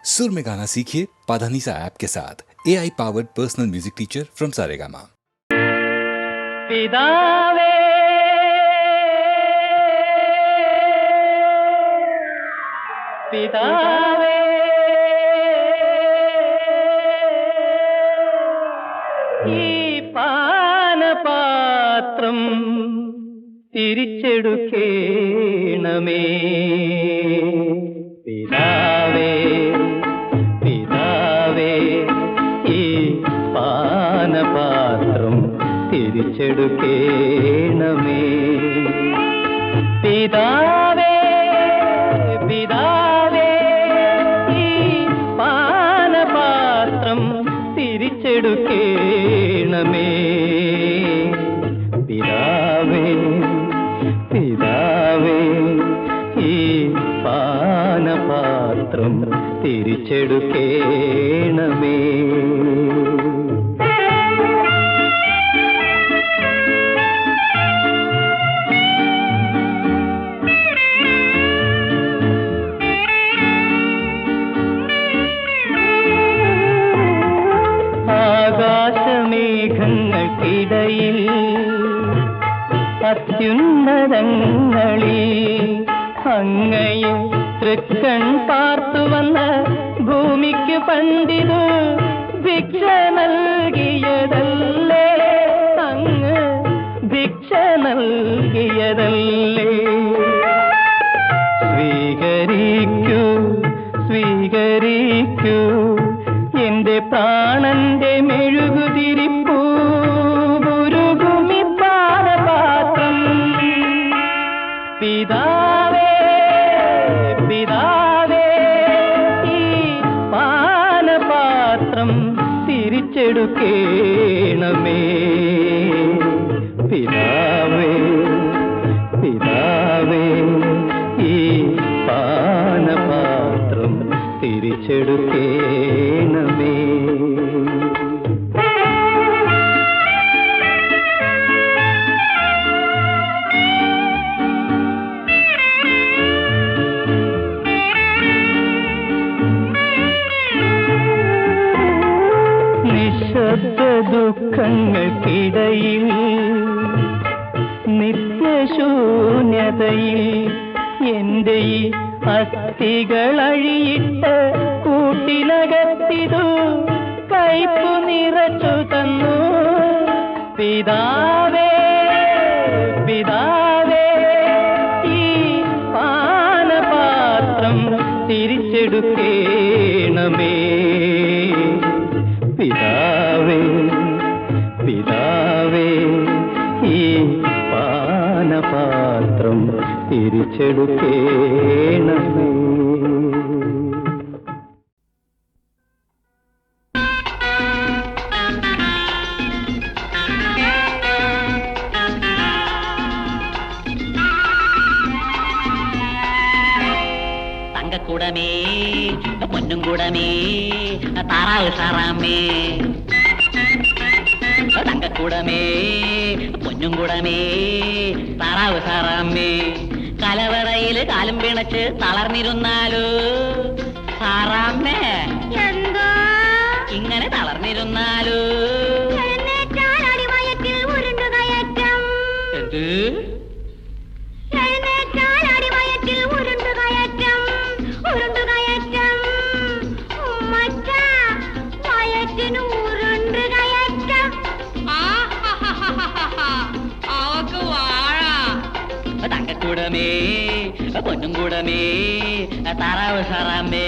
सुर में गाना सीखिए पाधानीसा ऐप के साथ AI powered personal music teacher from Saregama. पितावे पितावे ഈ പാനപാത്രം തിരിച്ചെടുക്കേണമേ പിതാവേ പിതാവേ ഈ പാനപാത്രം തിരിച്ചെടുക്കേണമേ പിതാവേ പിതാവേ ഈ പാനപാത്രം തിരിച്ചെടുക്കേണമേ പിതാവേ പിതാവേ ഈ പാനപാത്രം തിരിച്ചെടുക്കേണമേ ആകാശമേഘങ്ങൾക്കിടയിൽ അത്യുന്നതങ്ങളിൽ അങ്ങയെ തൃക്കൺ പാർത്തു വന്ന ഭൂമിക്ക് പണ്ടിത് ഭിക്ഷ നൽകിയതല്ലേ അങ്ങ് ഭിക്ഷ നൽകിയതല്ലേ സ്വീകരിക്കൂ സ്വീകരിക്കൂ എന്റെ പ്രാണന്റെ മെഴുകുതിരിപ്പൂ ഉരുകുമി പാനപാത്രം പിതാവേ പിതാവേ ഈ പാനപാത്രം തിരിച്ചെടുക്കേണമേ പിതാവേ പിതാവേ ഈ പാനപാത്രം തിരിച്ചെടുക്കേണമേ നിശബ്ദ ദുഃഖങ്ങൾക്കിടയിൽ നിത്യശൂന്യതയിൽ എന്റെ ഈ അസ്ഥികളഴിയിട്ട് കൂട്ടിനകത്തിതു കൈപ്പു നിറച്ചു തന്നു പിതാവേ പിതാവേ ഈ പാനപാത്രം തിരിച്ചെടുക്കേണമേ പിതാവേ പിതാവേ ഈ പാനപാത്രം തിരിച്ചെടുക്കേണമേ തങ്കക്കൂടമേ പൊന്നും കൂടമേ താറാവ് സാറാമേ തങ്കക്കൂടമേ പൊന്നും കൂടമേ താറാവ് സാറാമേ കലവറയിൽ കാലും പിണച്ച് തളർന്നിരുന്നാലോ സാറാമേ എന്തോ ഇങ്ങനെ തളർന്നിരുന്നാലോ അടിമയത്തിൽ ഉരുണ്ടുകയറ്റം എന്ത് അടിമയത്തിൽ ഉരുണ്ടുകയറ്റം ഉരുണ്ടുകയറ്റം ഉമ്മച്ച വയറ്റിന് ഉരുണ്ടുകയറ്റം അവക്ക് വാഴ തങ്കക്കൂടമേ പൊന്നും കൂടമേ താറാവ് സാറാമേ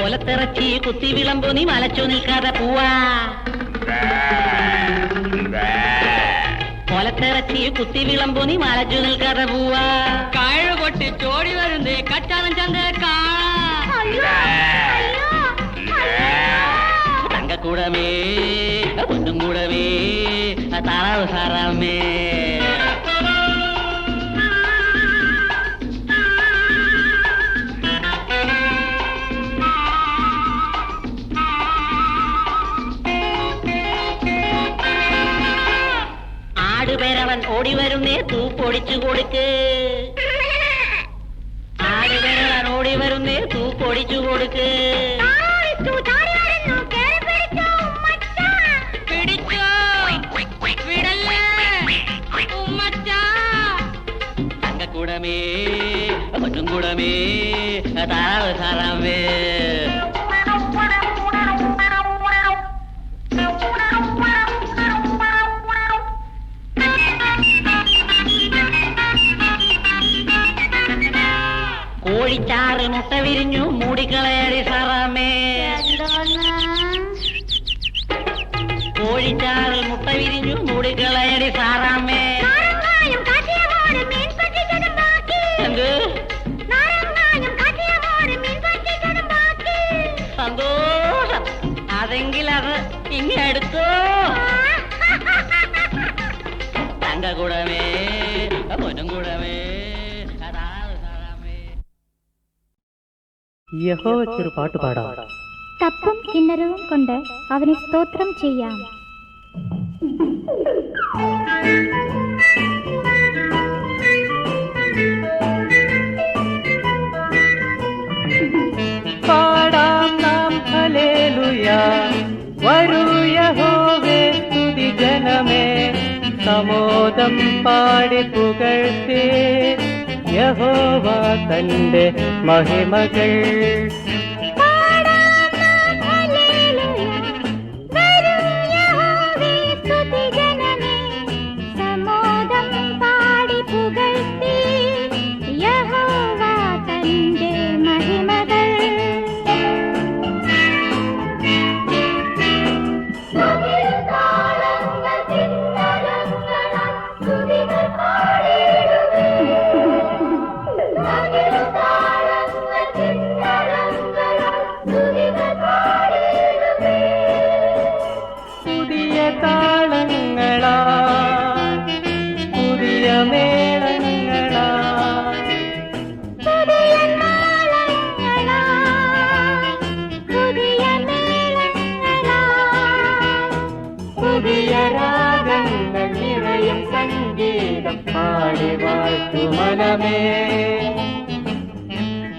ഒലത്തിറച്ചി കുത്തി വിളമ്പോ നീ മലച്ചു നിൽക്കാതെ പോവാ ഒലത്തിറച്ചി കുത്തി വിളമ്പോ നീ മലച്ചു നിൽക്കാതെ പോവാ കഴു പൊട്ടി ചോടി വരുന്നേ കച്ചാനം ചന്ത തങ്കക്കൂടമേ പൊന്നും കൂടമേ താറാവ് സാറാമേ ഓടി വരുന്നേ തൂ പൊടിച്ചു കൊടുക്ക്. ആടുവരാൻ ഓടി വരുന്നേ തൂ പൊടിച്ചു കൊടുക്ക്. പിടിച്ചോ വിടല്ലേ ഉമ്മച്ച. തങ്കക്കൂടമേ പൊന്നുംകൂടമേ താറാവ് താറാവേ. കോഴിച്ചാറ് മുട്ട വിരിഞ്ഞു മൂടിക്കളയടി സാറാമേ. കോഴിച്ചാറ് മുട്ട വിരിഞ്ഞു മൂടിക്കളയടി സാറാമേ. എന്ത് സന്തോഷം. അതെങ്കിൽ അത് ഇങ്ങെടുത്തോ. തങ്കക്കൂടമേ പൊന്നുംകൂടമേ യഹോവയ്ക്കൊരു പാട്ട് പാടാം. തപ്പും കിന്നരവും കൊണ്ട് അവനെ സ്തോത്രം ചെയ്യാം. പാടാം നാം ഹല്ലേലൂയ. വരൂ യഹോവേ സ്തുതി ജനമേ. സമോദം പാടി പുകഴ്ത്തേ യഹോവ തന്റെ മഹിമകൾ. പാടി വാഴ്ത്തു മനമേ.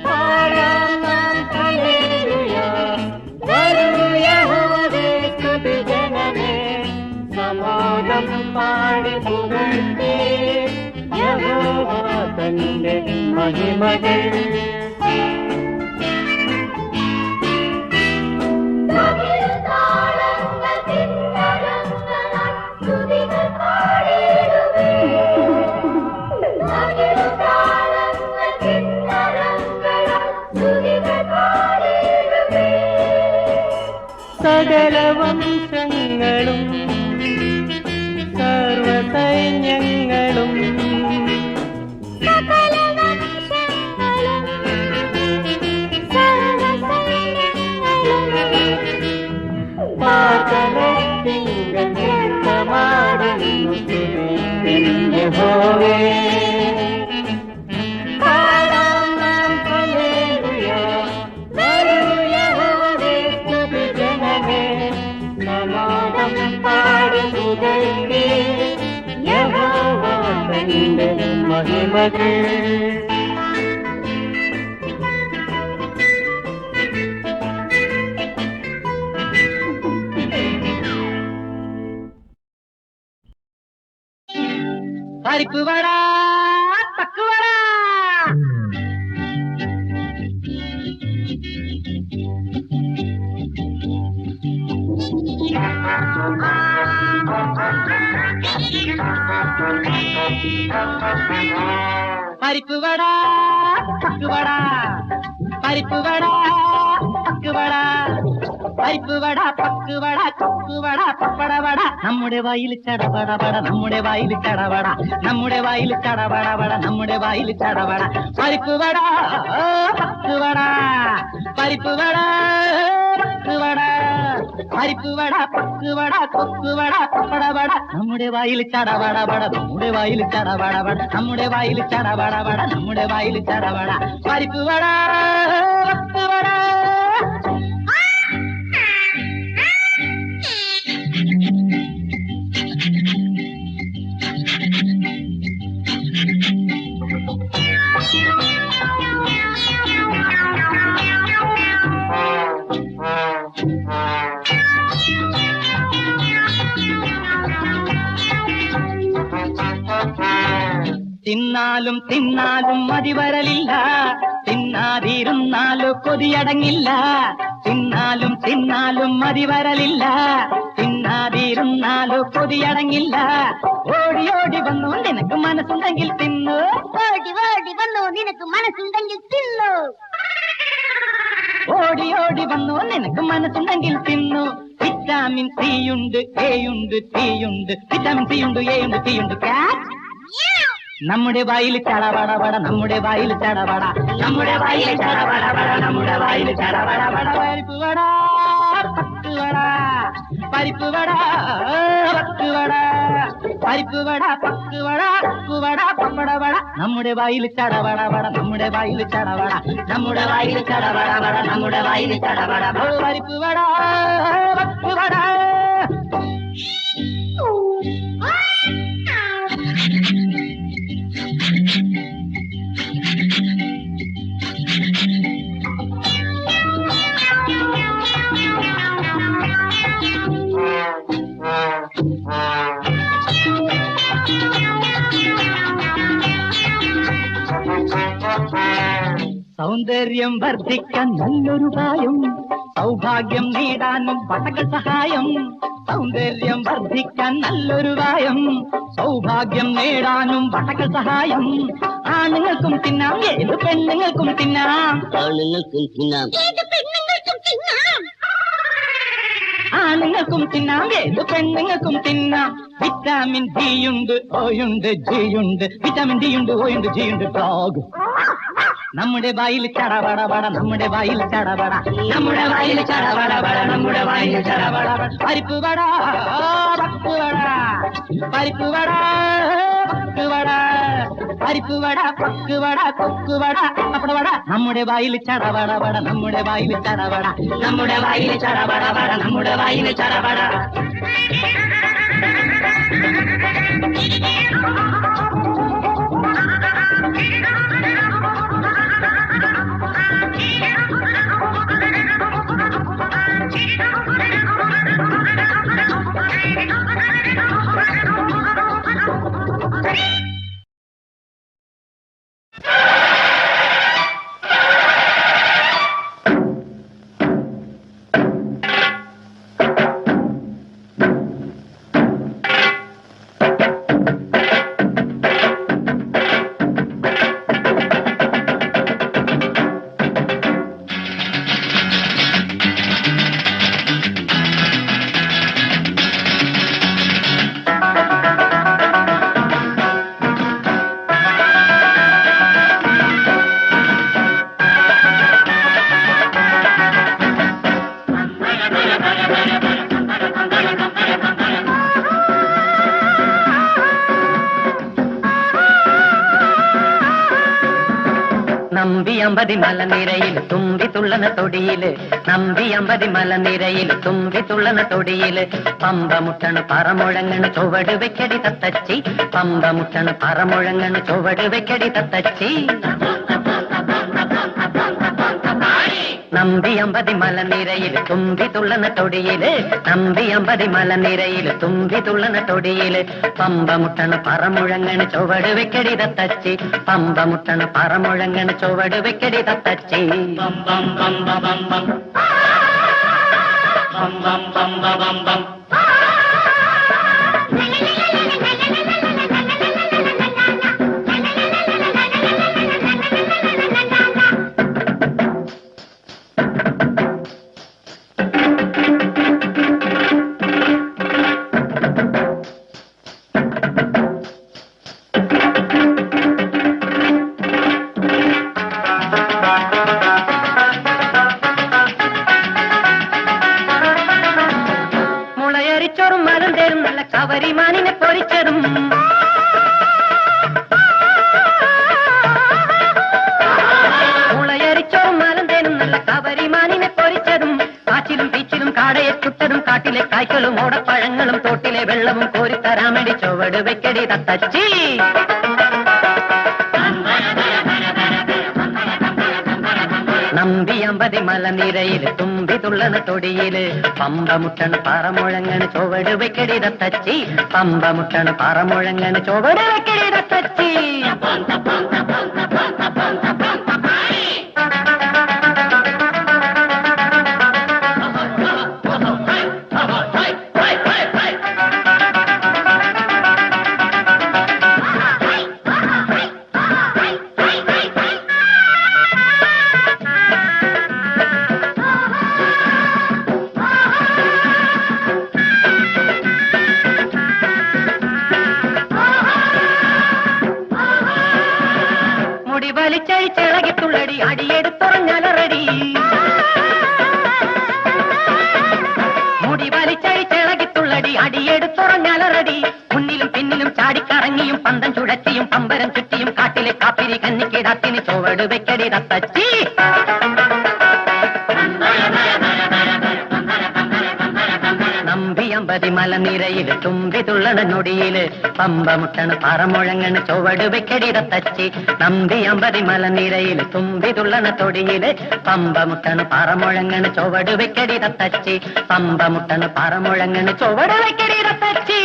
പാടാം നാം ഹല്ലേലൂയ. വരൂ യഹോവേ സ്തുതി ജനമേ. സമോദം പാടി പുകഴ്ത്തേ യഹോവ തന്റെ മഹിമകൾ. സകല വംശങ്ങളും സർവസൈന്യങ്ങളും പാതലത്തിങ്കൽ നൃത്തമാടുന്നു സ്തുതിപ്പിൻ യഹോവേ. മഹിമകൾ പരിപ്പ് വട തക്കുവട. പരിപ്പ് വട തക്കുവട. പരിപ്പ് വട തക്കുവട. പരിപ്പ് വട പക്കുവട കൊക്കുവട പപ്പടവട. നമ്മുടെ വായിൽ ചടപടപട നമ്മുടെ വായിൽ ചടവട. നമ്മുടെ വായിൽ ചടപടപട നമ്മുടെ വായിൽ ചടവട. പരിപ്പ് വട പക്കുവട. പരിപ്പ് വട പക്കുവട. പരിപ്പ് വട പക്കുവട കൊക്കുവട പപ്പടവട. നമ്മുടെ വായിൽ ചടപടപട നമ്മുടെ വായിൽ ചടപടപട. നമ്മുടെ വായിൽ ചടപടപട നമ്മുടെ വായിൽ ചടവട. പരിപ്പ് വട പക്കുവട. തിന്നാലും തിന്നാലും മതി വരലില്ല, തിന്നാതിരുന്നാലോ കൊതിയടങ്ങില്ല. തിന്നാലും തിന്നാലും മതി വരലില്ല, തിന്നാതിരുന്നാലോ കൊതിയടങ്ങില്ല. ഓടി ഓടി വന്നു നിനക്ക് മനസ്സുണ്ടെങ്കിൽ തിന്നു, ഓടി ഓടി വന്നു നിനക്ക് മനസ്സുണ്ടെങ്കിൽ തിന്നു. ഓടി ഓടി വന്നു നിനക്ക് മനസ്സുണ്ടെങ്കിൽ തിന്നു. വിറ്റാമിൻ സി ഉണ്ട്, എ ഉണ്ട്, ടി ഉണ്ട്. വിറ്റാമിൻ സി ഉണ്ട്, എ ഉണ്ട്, ടി ഉണ്ട്. നമ്മുടെ വായിൽ ചടപടപട, നമ്മുടെ വായിൽ ചടപട, നമ്മുടെ വായിൽ ചടപടപട, നമ്മുടെ വായിൽ ചടപടപട. പരിപ്പുവട പത്തുവട, പരിപ്പുവട പത്തുവട, പരിപ്പുവട പത്തുവട, ഉപ്പുവട പപ്പടവട. നമ്മുടെ വായിൽ ചടപടപട, നമ്മുടെ വായിൽ ചടപട, നമ്മുടെ വായിൽ ചടപടപട, നമ്മുടെ വായിൽ ചടപട. പരിപ്പുവട പത്തുവട. സൗന്ദര്യം വർദ്ധിക്കാൻ നല്ലൊരു പ്രായം, സൗഭാഗ്യം നേടാനും വടകൾ സഹായം. സൗന്ദര്യം വർദ്ധിക്കാൻ നല്ലൊരു പ്രായം, സൗഭാഗ്യം നേടാനും വടകൾ സഹായം. ആണുങ്ങൾക്കും തിന്നാം, ഏത് പെണ്ണുങ്ങൾക്കും തിന്നാം, ആണുങ്ങൾക്കും തിന്നാം, ആണുങ്ങൾക്കും തിന്നാം, ഏത് പെണ്ണുങ്ങൾക്കും തിന്നാം. വിറ്റാമിൻ ഡി ഉണ്ട്, ഓ ഉണ്ട്, ജി ഉണ്ട്. വിറ്റാമിൻ ഡി ഉണ്ട്, ഓ ഉണ്ട്, ജി ഉണ്ട്. ഡോഗ് നമ്മുടെ വായിൽ ചടപടപട, നമ്മുടെ വായിൽ ചടപട, നമ്മുടെ വായിൽ ചടപടപട, നമ്മുടെ വായിൽ ചടപടപട. പരിപ്പുവട പത്തുവട, പരിപ്പുവട പത്തുവട, പരിപ്പുവട പക്കുവട, കൊക്കുവട പപ്പടവട. നമ്മുടെ വായിൽ ചടപടപട, നമ്മുടെ വായിൽ ചടപട, നമ്മുടെ വായിൽ ചടപടപട, നമ്മുടെ വായിൽ ചടപട. നമ്പിയമ്പതി മലനിരയിൽ തുമ്പി തുള്ളന തൊടിയില്, നമ്പിയമ്പതി മലനിരയിൽ തുമ്പി തുള്ളന തൊടിയില്. പമ്പമുട്ടണ് പറമുഴങ്ങണ് ചുവട് വെക്കടി തത്തച്ചി, പമ്പമുട്ടണ് പറമുഴങ്ങണ് ചുവട് വെക്കടി തത്തച്ചി. നമ്പിയമ്പതി മലനിരയിൽ തുമ്പി തുള്ളന തൊടിയില്, നമ്പിയമ്പതി മലനിരയിൽ തുമ്പി തുള്ളന തൊടിയില്. പമ്പമുട്ടണ് പറമുഴങ്ങണ് ചുവട് വെക്കടി തത്തച്ചി, പമ്പമുട്ടണ് പറമുഴങ്ങണ് ചുവട് വെക്കടി തത്തച്ചി. ബം ബം ബം ബം ബം ബം ബം ബം ബം ബം. മുളയരിച്ചോറും മരം തേരും നല്ല കവരിമാനിനെ പൊരിച്ചതും, മുളയരിച്ചോറും മരം തേരും നല്ല കവരിമാനിനെ പൊരിച്ചതും. കാച്ചിലും പീച്ചിലും കാടയെ ചുട്ടതും, കാട്ടിലെ കായ്ക്കളും ഓടപ്പഴങ്ങളും തോട്ടിലെ വെള്ളവും കോരിത്തരാമടി ചുവട് വെക്കടി തത്തച്ചി. നമ്പിയമ്പതി മലനിരയില് തുമ്പി തുള്ളണ തൊടിയില് പമ്പമുട്ടണ് പറമുഴങ്ങണ് ചുവട് വെക്കടിതത്തച്ചി പമ്പമുട്ടണ് പറമുഴങ്ങണ് ചുവട് വെക്കടിതത്തച്ചി വലിച്ചഴിച്ചിളകിത്തുള്ളടി അടിയെടുത്തുറഞ്ഞലറടി മുടി വലിച്ചഴിച്ചിളകിത്തുള്ളടി അടിയെടുത്തുറഞ്ഞലറടി മുന്നിലും പിന്നിലും ചാടിക്കറങ്ങിയും പന്തം ചുഴറ്റിയും പമ്പരം ചുറ്റിയും കാട്ടിലെ കാപ്പിരി കന്നിക്കിടാത്തിന് ചുവട് വെക്കടി തത്തച്ചി നമ്പിയമ്പതി മലനിരയില് തുമ്പി തുള്ളണ നൊടിയില് പമ്പമുട്ടണ് പറമുഴങ്ങണ് ചുവട് വെക്കടിതത്തച്ചി നമ്പിയമ്പതി മലനിരയില് തുമ്പി തുള്ളണ തൊടിയില് പമ്പമുട്ടണ് പറമുഴങ്ങണ് ചുവട് വെക്കടിതത്തച്ചി പമ്പമുട്ടണ് പറമുഴങ്ങണ് ചുവട് വെക്കടിതത്തച്ചി